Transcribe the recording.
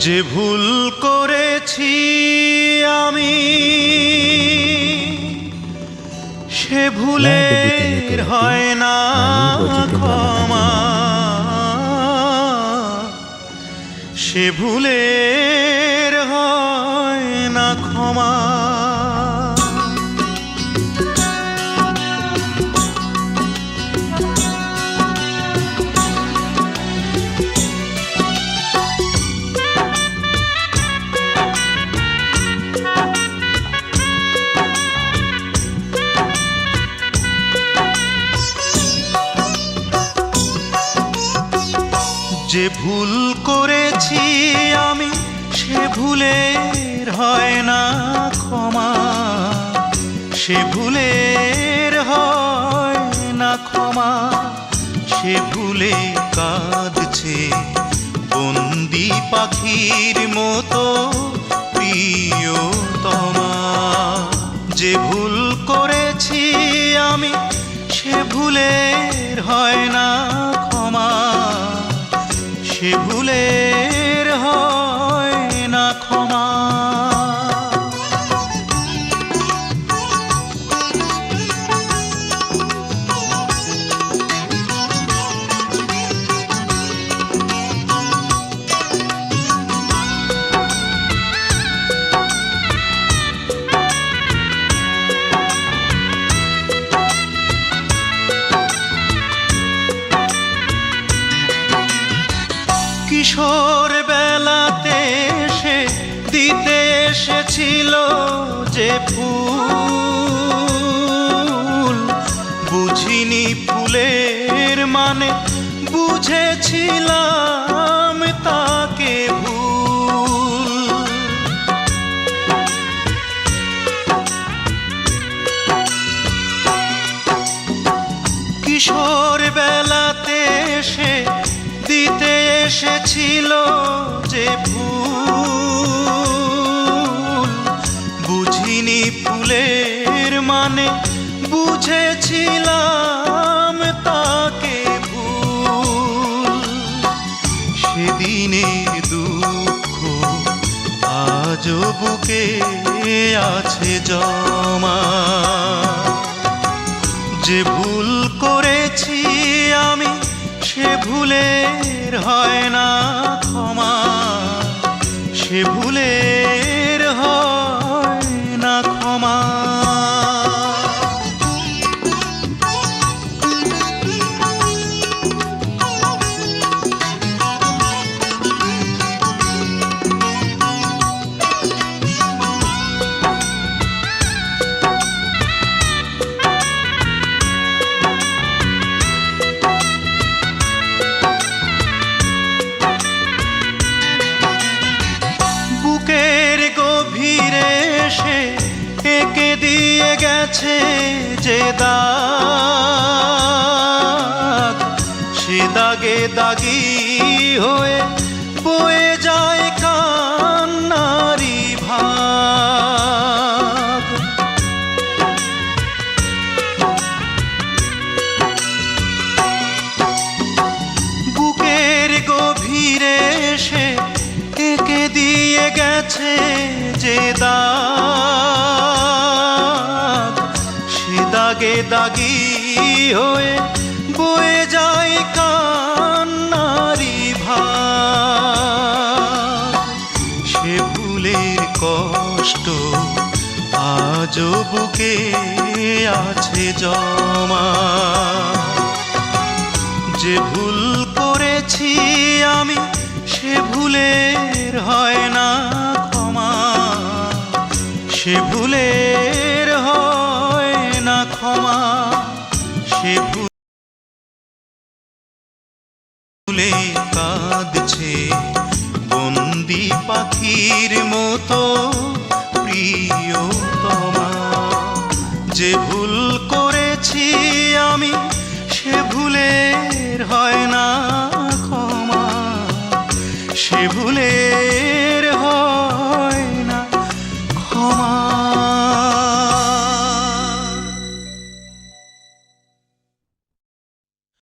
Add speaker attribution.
Speaker 1: যে ভুল করেছি আমি সে ভুলের হয় না ক্ষমা, সে ভুলের হয় না ক্ষমা। যে ভুল করেছি আমি সে ভুলের হয় না ক্ষমা, সে ভুলের হয় না ক্ষমা। সে ভুলে কাঁদছে বন্দি পাখির মতো প্রিয়তমা। যে ভুল করেছি আমি সে ভুলের হয় না ক্ষমা, সে ভুলের হয় না ক্ষমা। কিশোর বেলাতে সে দিতে এসেছিল যে ফুল, বুঝিনি ফুলের মানে, বুঝেছিলাম তাকে ভুল। কিশোর বেলাতে সে দিতে এসেছিল যে ফুল, বুঝিনি ফুলের মানে, বুঝেছিলাম তাকে ভুল। সেদিনের দুঃখ আজও বুকে আছে জমা। যে ভুল করেছি আমি সে ভুলের হয় না ক্ষমা, সে ভুলের হয় না ক্ষমা। বুকের গভীরে সে এঁকে দিয়ে গেছে যে দাগ, সে দাগে দাগি হয়ে বয়ে যায় কান্নারি ভাগ। বুকের গভীরে সে এঁকে দিয়ে গেছে যে দাগ, সে দাগে দাগি হয়ে বয়ে যায় কান্নারি ভাগ। সে ভুলের কষ্ট আজও বুকে আছে জমা। যে ভুল করেছি আমি সে ভুলের হয় না ক্ষমা, সে ভুলের হয় না ক্ষমা। সে ভুলে কাঁদছে বন্দি পাখির মতো প্রিয়তমা। যে ভুল করেছি আমি সে ভুলের হয়